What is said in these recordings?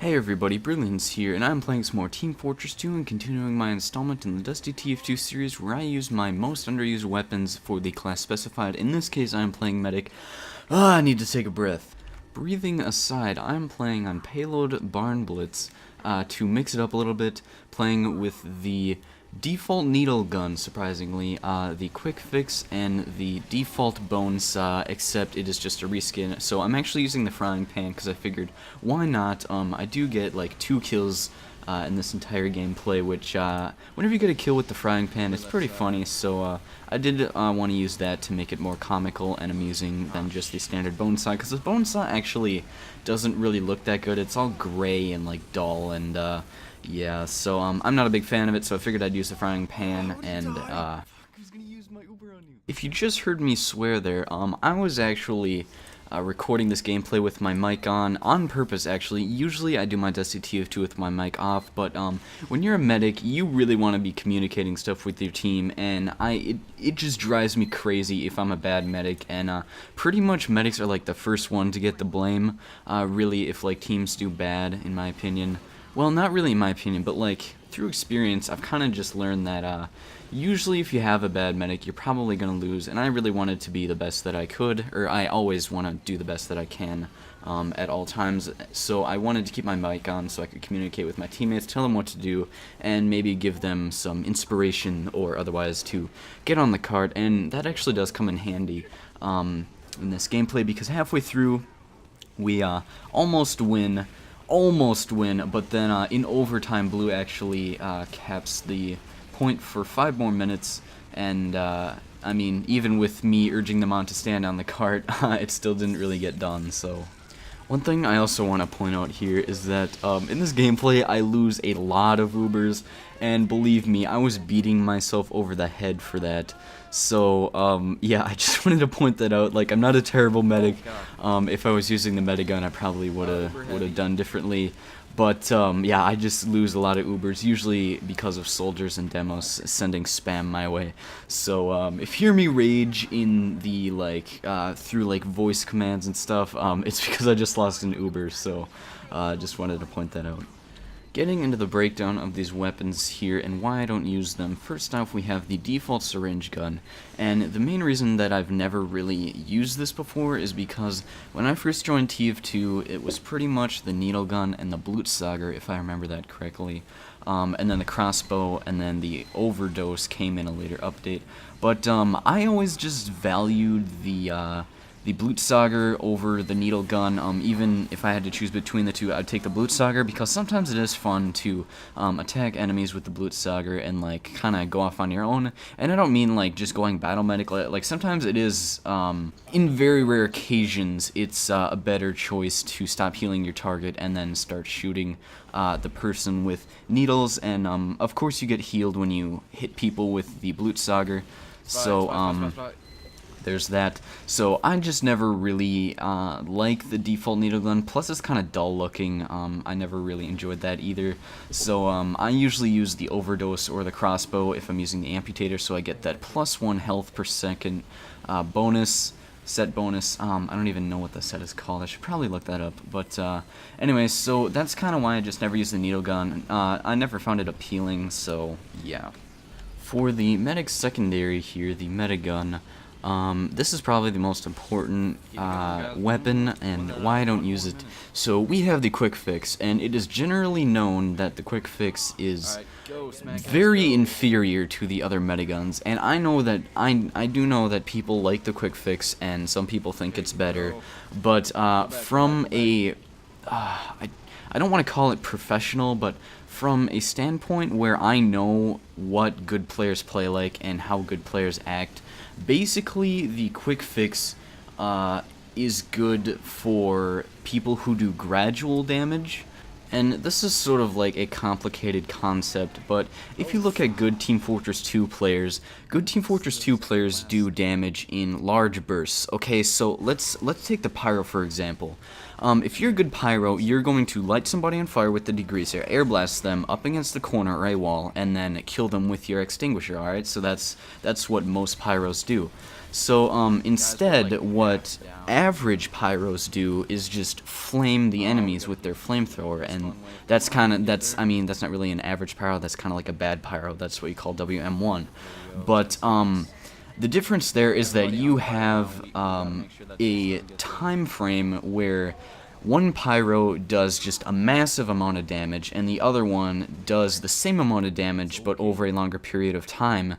Hey everybody, Brilliance here, and I'm playing some more Team Fortress 2 and continuing my installment in the Dusty TF2 series where I use my most underused weapons for the class specified. In this case, I'm playing Medic. I need to take a breath. Breathing aside, I'm playing on Payload Barn Blitz to mix it up a little bit, playing with the default needle gun, surprisingly, the Quickfix, and the default bone saw, except it is just a reskin. So I'm actually using the frying pan because I figured, why not? I do get like 2 kills in this entire gameplay, which whenever you get a kill with the frying pan, it's pretty funny. So I did want to use that to make it more comical and amusing than just the standard bone saw, because the bone saw actually doesn't really look that good. It's all gray and like dull and yeah, so I'm not a big fan of it, so I figured I'd use the frying pan. And if you just heard me swear there, I was actually recording this gameplay with my mic on purpose, actually. Usually I do my Dusty TF2 with my mic off, but when you're a medic, you really want to be communicating stuff with your team, and it just drives me crazy if I'm a bad medic. And pretty much medics are like the first one to get the blame, really, if like teams do bad, in my opinion. Well, not really in my opinion, but like through experience, I've kind of just learned that usually if you have a bad medic, you're probably going to lose, and I really wanted to be the best that I could, or I always want to do the best that I can at all times, so I wanted to keep my mic on so I could communicate with my teammates, tell them what to do, and maybe give them some inspiration or otherwise to get on the cart, and that actually does come in handy in this gameplay, because halfway through, we almost win, but then in overtime, Blue actually caps the point for 5 more minutes, and I mean, even with me urging them on to stand on the cart, it still didn't really get done. So one thing I also want to point out here is that in this gameplay I lose a lot of Ubers, and believe me, I was beating myself over the head for that. So yeah, I just wanted to point that out. Like, I'm not a terrible medic. If I was using the medigun, I probably would have done differently. But yeah, I just lose a lot of Ubers, usually because of soldiers and demos sending spam my way. So if you hear me rage in the through like voice commands and stuff, it's because I just lost an Uber. So just wanted to point that out. Getting into the breakdown of these weapons here and why I don't use them, first off we have the default syringe gun, and the main reason that I've never really used this before is because when I first joined TF2 it was pretty much the needle gun and the Blutsauger, if I remember that correctly, and then the crossbow, and then the overdose came in a later update, but I always just valued the Blutsauger over the needle gun. Even if I had to choose between the two, I'd take the Blutsauger, because sometimes it is fun to attack enemies with the Blutsauger and like kind of go off on your own. And I don't mean like just going battle medic, like sometimes it is, in very rare occasions, it's a better choice to stop healing your target and then start shooting the person with needles. And of course you get healed when you hit people with the Blutsauger. So there's that. So I just never really like the default needle gun, plus it's kind of dull looking. I never really enjoyed that either. So I usually use the overdose or the crossbow if I'm using the amputator, so I get that +1 health per second bonus, set bonus. I don't even know what the set is called, I should probably look that up. But anyway, so that's kind of why I just never used the needle gun. I never found it appealing, so yeah. For the medic secondary here, the medigun, this is probably the most important weapon and why I don't use it. So we have the Quickfix, and it is generally known that the Quickfix is very inferior to the other mediguns, and I know that I do know that people like the Quickfix and some people think it's better, but from a I don't want to call it professional, but from a standpoint where I know what good players play like and how good players act, basically the Quickfix is good for people who do gradual damage. And this is sort of like a complicated concept, but if you look at good Team Fortress 2 players, good Team Fortress 2 players do damage in large bursts. Okay, so let's take the Pyro for example. If you're a good Pyro, you're going to light somebody on fire with the degreaser, air blast them up against the corner or a wall, and then kill them with your extinguisher, alright? So that's what most Pyros do. So instead, what average pyros do is just flame the enemies with their flamethrower, and I mean, that's not really an average pyro. That's kind of like a bad pyro. That's what you call WM1. But the difference there is that you have a time frame where one pyro does just a massive amount of damage, and the other one does the same amount of damage, but over a longer period of time.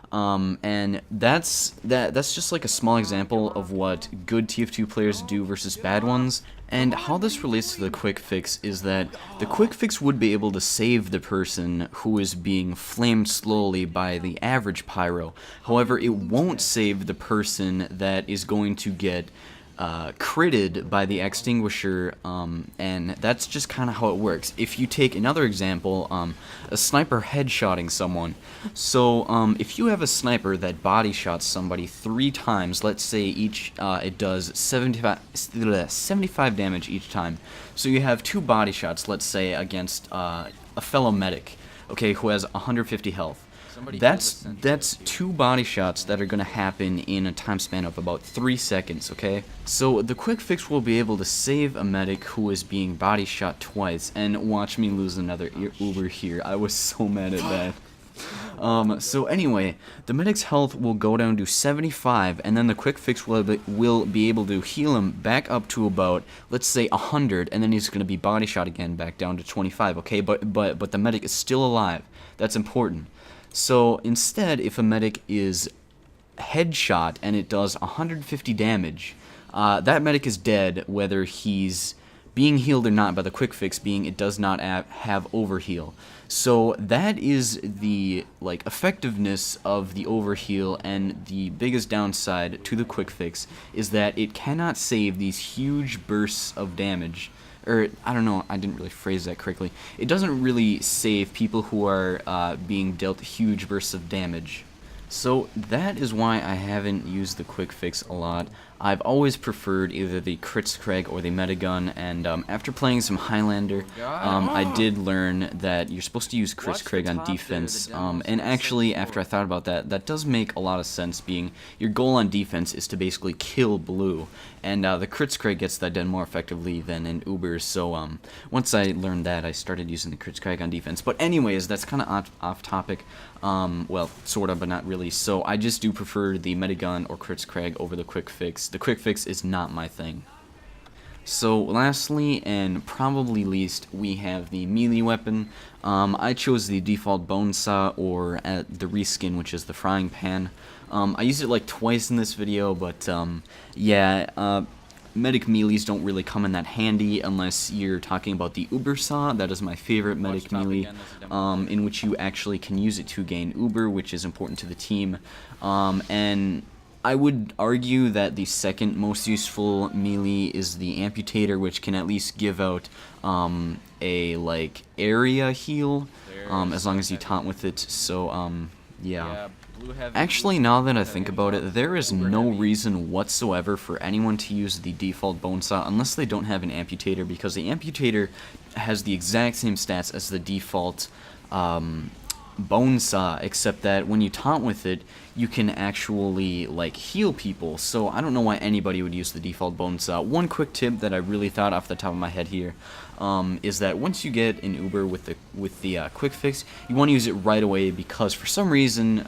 And that's just like a small example of what good TF2 players do versus bad ones. And how this relates to the quick fix is that the quick fix would be able to save the person who is being flamed slowly by the average pyro. However, it won't save the person that is going to get critted by the extinguisher, and that's just kind of how it works. If you take another example, a sniper headshotting someone. So if you have a sniper that body shots somebody 3 times, let's say each it does 75 damage each time. So you have 2 body shots, let's say, against a fellow medic, okay, who has 150 health. That's 2 body shots that are going to happen in a time span of about 3 seconds, okay? So the quick fix will be able to save a medic who is being body shot twice, and watch me lose another Uber here. I was so mad at that. So anyway, the medic's health will go down to 75, and then the quick fix will be able to heal him back up to about, let's say, 100, and then he's going to be body shot again back down to 25, okay? But the medic is still alive. That's important. So instead, if a medic is headshot and it does 150 damage, that medic is dead whether he's being healed or not by the quick fix, being it does not have overheal. So that is the effectiveness of the overheal, and the biggest downside to the quick fix is that it cannot save these huge bursts of damage. Or, I don't know, I didn't really phrase that correctly. It doesn't really save people who are being dealt huge bursts of damage. So that is why I haven't used the quick fix a lot. I've always preferred either the Kritzkrieg or the Metagun, and after playing some Highlander, I did learn that you're supposed to use Kritzkrieg on defense, and actually, after I thought about that, that does make a lot of sense, being your goal on defense is to basically kill blue, and the Kritzkrieg gets that done more effectively than in Uber, so once I learned that, I started using the Kritzkrieg on defense. But anyways, that's kind of off topic, well, sort of, but not really, so I just do prefer the Metagun or Kritzkrieg over the quick fix. The quick fix is not my thing. So lastly, and probably least, we have the melee weapon. I chose the default bone saw, or the reskin, which is the frying pan. I used it like twice in this video, but yeah, medic melees don't really come in that handy unless you're talking about the Uber saw. That is my favorite medic melee, in which you actually can use it to gain Uber, which is important to the team. And I would argue that the second most useful melee is the amputator, which can at least give out a area heal as long as you taunt with it. So yeah. Actually, now that I think about it, there is no reason whatsoever for anyone to use the default bone saw unless they don't have an amputator, because the amputator has the exact same stats as the default bone saw, except that when you taunt with it, you can actually heal people. So I don't know why anybody would use the default bone saw. One quick tip that I really thought off the top of my head here is that once you get an Uber with the quick fix, you want to use it right away, because for some reason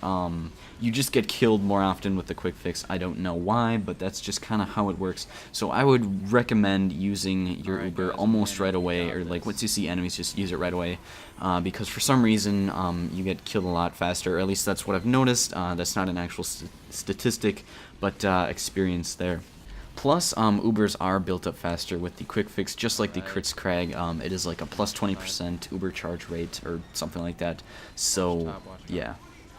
you just get killed more often with the quick fix. I don't know why, but that's just kind of how it works. So I would recommend using your Uber almost right away, or once you see enemies, just use it right away, because for some reason you get killed a lot faster, or at least that's what I've noticed. That's not an actual statistic, but experience there. Plus, Ubers are built up faster with the quick fix, just like the Kritzkrieg. It is like a plus 20% Uber charge rate or something like that. So yeah.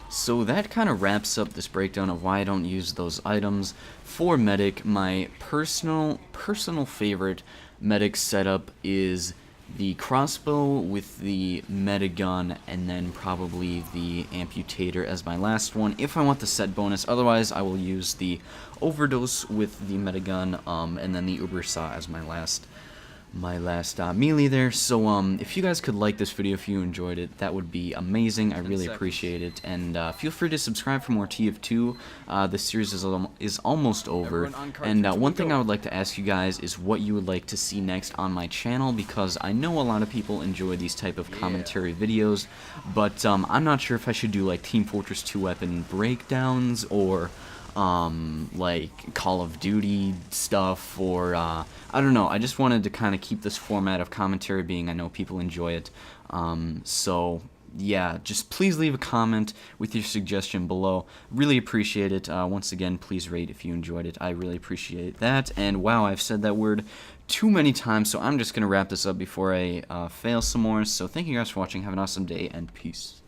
So that kind of wraps up this breakdown of why I don't use those items. For medic, my personal favorite medic setup is the crossbow with the metagun, and then probably the amputator as my last one if I want the set bonus. Otherwise, I will use the overdose with the metagun, and then the Uber saw as my last my last melee there. So if you guys could like this video, if you enjoyed it, that would be amazing. I really appreciate it. And feel free to subscribe for more TF2. This series is almost over. And one thing I would like to ask you guys is what you would like to see next on my channel, because I know a lot of people enjoy these type of commentary videos, but I'm not sure if I should do like Team Fortress 2 weapon breakdowns, or like Call of Duty stuff, or I don't know. I just wanted to kind of keep this format of commentary being, I know people enjoy it. So yeah, just please leave a comment with your suggestion below. Really appreciate it. Once again, please rate if you enjoyed it. I really appreciate that. And wow, I've said that word too many times, so I'm just gonna wrap this up before I fail some more. So thank you guys for watching. Have an awesome day, and peace.